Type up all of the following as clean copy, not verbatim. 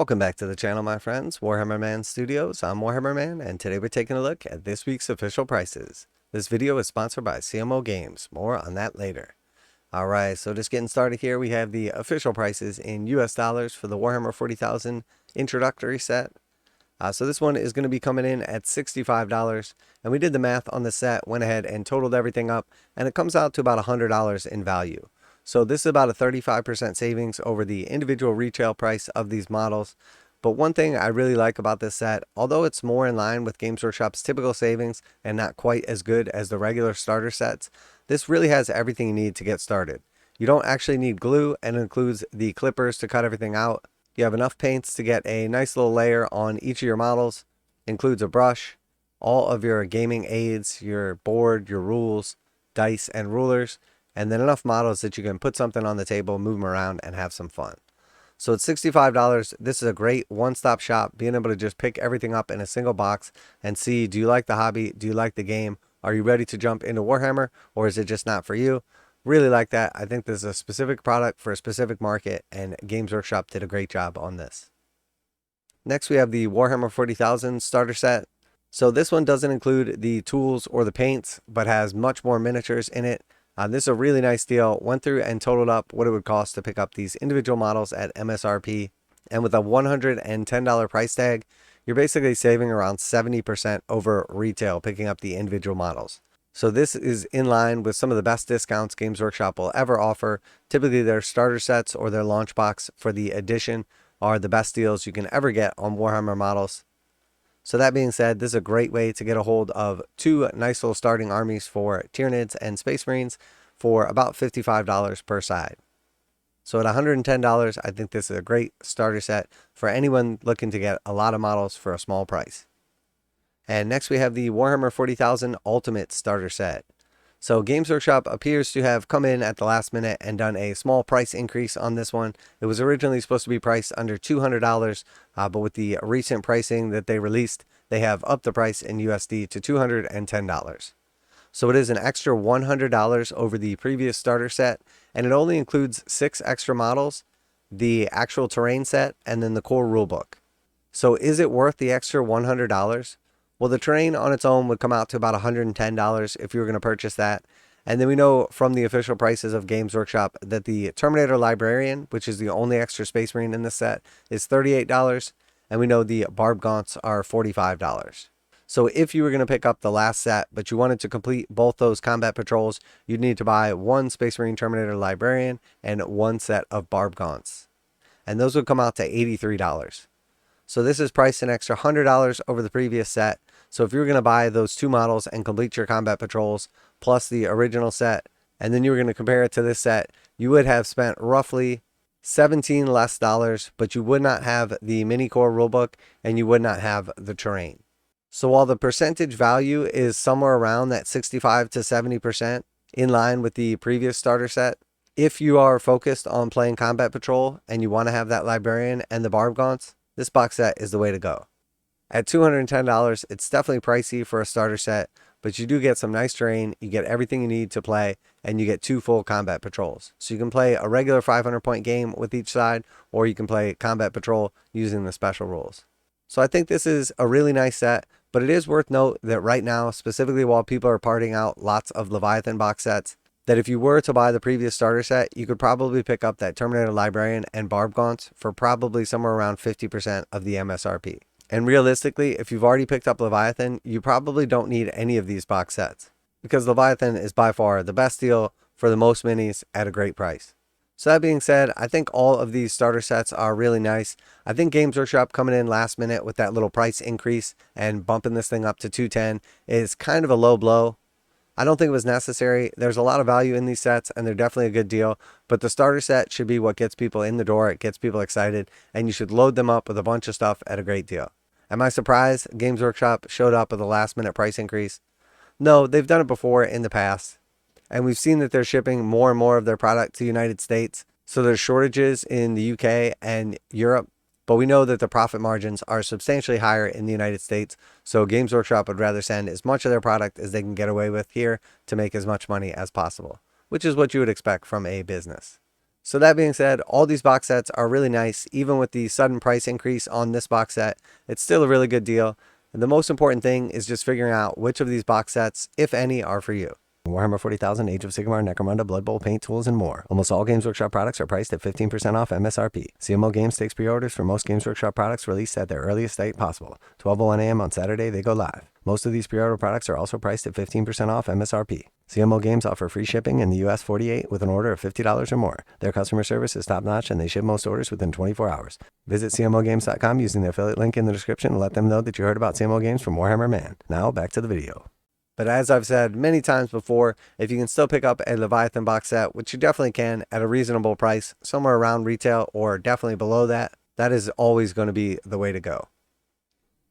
Welcome back to the channel, my friends. Warhammer Man Studios. I'm Warhammer Man, and today we're taking a look at this week's official prices. This video is sponsored by CMO Games. More on that later. Alright, so just getting started here, we have the official prices in US dollars for the Warhammer 40,000 Introductory set. So this one is going to be coming in at $65, and we did the math on the set, went ahead and totaled everything up, and it comes out to about $100 in value. So this is about a 35% savings over the individual retail price of these models. But one thing I really like about this set, although it's more in line with Games Workshop's typical savings and not quite as good as the regular starter sets, this really has everything you need to get started. You don't actually need glue, and it includes the clippers to cut everything out. You have enough paints to get a nice little layer on each of your models. Includes a brush, all of your gaming aids, your board, your rules, dice, and rulers, and then enough models that you can put something on the table, move them around, and have some fun. So it's $65. This is a great one-stop shop, being able to just pick everything up in a single box and see, do you like the hobby? Do you like the game? Are you ready to jump into Warhammer, or is it just not for you? Really like that. I think this is a specific product for a specific market, and Games Workshop did a great job on this. Next, we have the Warhammer 40,000 starter set. So this one doesn't include the tools or the paints, but has much more miniatures in it. This is a really nice deal. Went through and totaled up what it would cost to pick up these individual models at MSRP. And with a $110 price tag, you're basically saving around 70% over retail picking up the individual models. So this is in line with some of the best discounts Games Workshop will ever offer. Typically their starter sets or their launch box for the edition are the best deals you can ever get on Warhammer models. So that being said, this is a great way to get a hold of two nice little starting armies for Tyranids and Space Marines for about $55 per side. So at $110, I think this is a great starter set for anyone looking to get a lot of models for a small price. And next we have the Warhammer 40,000 Ultimate Starter Set. So Games Workshop appears to have come in at the last minute and done a small price increase on this one. It was originally supposed to be priced under $200, but with the recent pricing that they released, they have upped the price in USD to $210. So it is an extra $100 over the previous starter set, and it only includes 6 extra models, the actual terrain set, and then the core rulebook. So is it worth the extra $100? Well, the terrain on its own would come out to about $110 if you were going to purchase that. And then we know from the official prices of Games Workshop that the Terminator Librarian, which is the only extra Space Marine in this set, is $38. And we know the Barb Gaunts are $45. So if you were going to pick up the last set, but you wanted to complete both those combat patrols, you'd need to buy one Space Marine Terminator Librarian and one set of Barb Gaunts. And those would come out to $83. So this is priced an extra $100 over the previous set. So if you were going to buy those two models and complete your combat patrols plus the original set, and then you were going to compare it to this set, you would have spent roughly $17 less, but you would not have the mini core rulebook and you would not have the terrain. So while the percentage value is somewhere around that 65 to 70% in line with the previous starter set, if you are focused on playing combat patrol and you want to have that librarian and the Barbgaunts, this box set is the way to go. At $210, it's definitely pricey for a starter set, but you do get some nice terrain, you get everything you need to play, and you get 2 full combat patrols. So you can play a regular 500-point game with each side, or you can play combat patrol using the special rules. So I think this is a really nice set, but it is worth note that right now, specifically while people are parting out lots of Leviathan box sets, that if you were to buy the previous starter set, you could probably pick up that Terminator Librarian and Barbgaunts for probably somewhere around 50% of the MSRP. And realistically, if you've already picked up Leviathan, you probably don't need any of these box sets, because Leviathan is by far the best deal for the most minis at a great price. So that being said, I think all of these starter sets are really nice. I think Games Workshop coming in last minute with that little price increase and bumping this thing up to $210 is kind of a low blow. I don't think it was necessary. There's a lot of value in these sets, and they're definitely a good deal. But the starter set should be what gets people in the door. It gets people excited, and you should load them up with a bunch of stuff at a great deal. Am I surprised Games Workshop showed up with a last-minute price increase? No, they've done it before in the past. And we've seen that they're shipping more and more of their product to the United States. So there's shortages in the UK and Europe. But we know that the profit margins are substantially higher in the United States. So Games Workshop would rather send as much of their product as they can get away with here to make as much money as possible, which is what you would expect from a business. So that being said, all these box sets are really nice. Even with the sudden price increase on this box set, it's still a really good deal. And the most important thing is just figuring out which of these box sets, if any, are for you. Warhammer 40,000, Age of Sigmar, Necromunda, Blood Bowl, paint tools, and more. Almost all Games Workshop products are priced at 15% off MSRP. CMO Games takes pre-orders for most Games Workshop products released at their earliest date possible. 12:01 a.m. on Saturday, they go live. Most of these pre-order products are also priced at 15% off MSRP. CMO Games offer free shipping in the US 48 with an order of $50 or more. Their customer service is top-notch and they ship most orders within 24 hours. Visit CMOGames.com using the affiliate link in the description and let them know that you heard about CMO Games from Warhammer Man. Now, back to the video. But as I've said many times before, if you can still pick up a Leviathan box set, which you definitely can at a reasonable price, somewhere around retail or definitely below that, that is always going to be the way to go.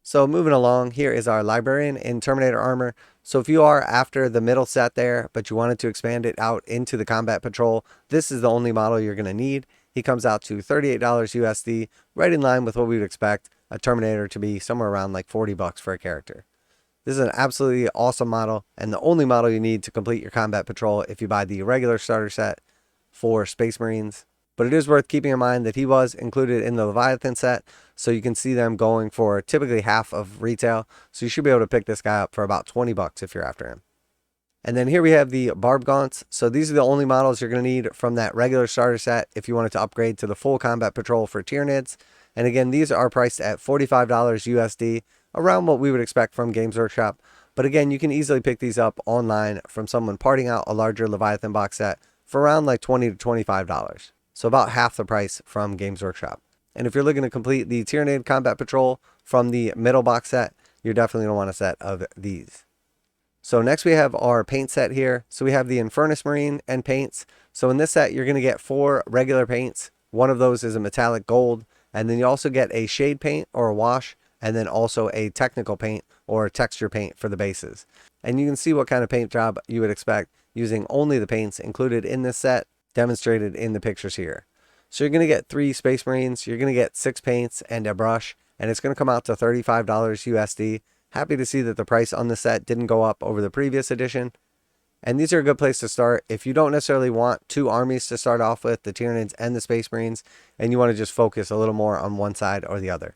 So moving along, here is our Librarian in Terminator armor. So if you are after the middle set there, but you wanted to expand it out into the Combat Patrol, this is the only model you're going to need. He comes out to $38 USD, right in line with what we would expect a Terminator to be, somewhere around like 40 bucks for a character. This is an absolutely awesome model, and the only model you need to complete your Combat Patrol if you buy the regular starter set for Space Marines. But it is worth keeping in mind that he was included in the Leviathan set, so you can see them going for typically half of retail. So you should be able to pick this guy up for about 20 bucks if you're after him. And then here we have the Barbgaunts. So these are the only models you're going to need from that regular starter set if you wanted to upgrade to the full Combat Patrol for Tyranids. And again, these are priced at $45 USD, around what we would expect from Games Workshop. But again, you can easily pick these up online from someone parting out a larger Leviathan box set for around like $20 to $25. So about half the price from Games Workshop. And if you're looking to complete the Tyranid Combat Patrol from the middle box set, you're definitely going to want a set of these. So next we have our paint set here. So we have the Infernus Marine and paints. So in this set, you're going to get 4 regular paints. One of those is a metallic gold. And then you also get a shade paint or a wash, and then also a technical paint or a texture paint for the bases. And you can see what kind of paint job you would expect using only the paints included in this set, demonstrated in the pictures here. So you're going to get 3 Space Marines, you're going to get 6 paints and a brush, and it's going to come out to $35 USD. Happy to see that the price on the set didn't go up over the previous edition. And these are a good place to start if you don't necessarily want 2 armies to start off with, the Tyranids and the Space Marines, and you want to just focus a little more on one side or the other.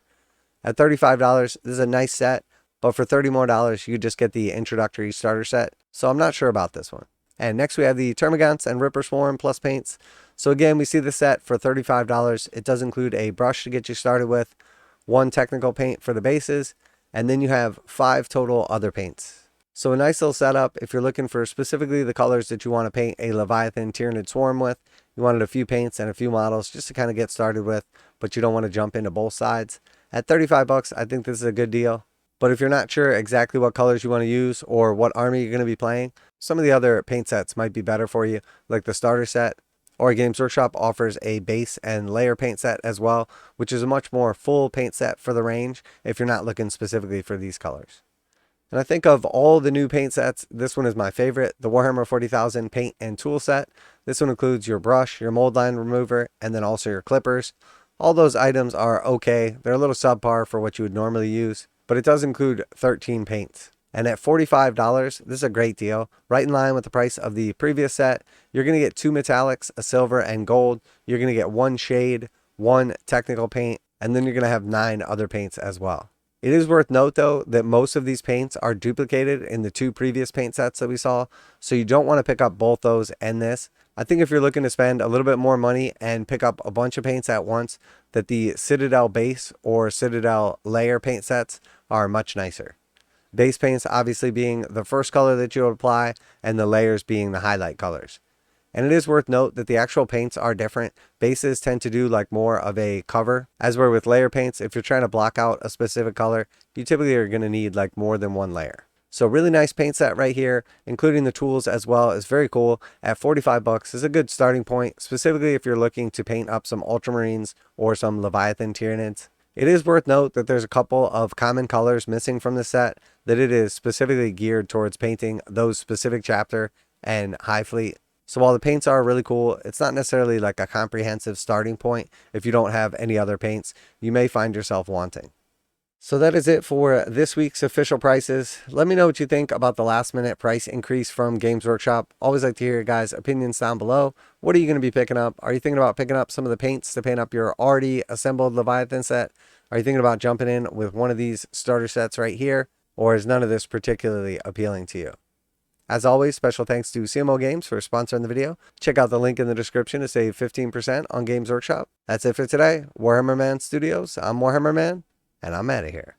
At $35, this is a nice set, but for $30 more, you just get the introductory starter set. So I'm not sure about this one. And next we have the Termagants and Ripper Swarm plus paints. So again, we see the set for $35. It does include a brush to get you started with, 1 technical paint for the bases, and then you have 5 total other paints. So a nice little setup if you're looking for specifically the colors that you want to paint a Leviathan Tyranid Swarm with. You wanted a few paints and a few models just to kind of get started with, but you don't want to jump into both sides. At 35 bucks, I think this is a good deal. But if you're not sure exactly what colors you want to use or what army you're going to be playing, some of the other paint sets might be better for you, like the starter set. Or Games Workshop offers a base and layer paint set as well, which is a much more full paint set for the range if you're not looking specifically for these colors. And I think of all the new paint sets, this one is my favorite, the Warhammer 40,000 paint and tool set. This one includes your brush, your mold line remover, and then also your clippers. All those items are okay. They're a little subpar for what you would normally use, but it does include 13 paints. And at $45, this is a great deal. Right in line with the price of the previous set, you're going to get 2 metallics, a silver and gold. You're going to get 1 shade, 1 technical paint, and then you're going to have 9 other paints as well. It is worth note though that most of these paints are duplicated in the 2 previous paint sets that we saw, so you don't want to pick up both those and this. I think if you're looking to spend a little bit more money and pick up a bunch of paints at once, that the Citadel base or Citadel layer paint sets are much nicer. Base paints obviously being the first color that you would apply, and the layers being the highlight colors. And it is worth note that the actual paints are different. Bases tend to do like more of a cover, as where with layer paints, if you're trying to block out a specific color, you typically are going to need like more than 1 layer. So really nice paint set right here, including the tools as well, is very cool. At 45 bucks is a good starting point, specifically if you're looking to paint up some Ultramarines or some Leviathan Tyranids. It is worth note that there's a couple of common colors missing from the set, that it is specifically geared towards painting those specific chapter and high fleet. So while the paints are really cool, it's not necessarily like a comprehensive starting point if you don't have any other paints you may find yourself wanting. So that is it for this week's official prices. Let me know what you think about the last minute price increase from Games Workshop. Always like to hear your guys' opinions down below. What are you going to be picking up? Are you thinking about picking up some of the paints to paint up your already assembled Leviathan set? Are you thinking about jumping in with one of these starter sets right here? Or is none of this particularly appealing to you? As always, special thanks to CMO Games for sponsoring the video. Check out the link in the description to save 15% on Games Workshop. That's it for today. Warhammer Man Studios. I'm Warhammer Man, and I'm out of here.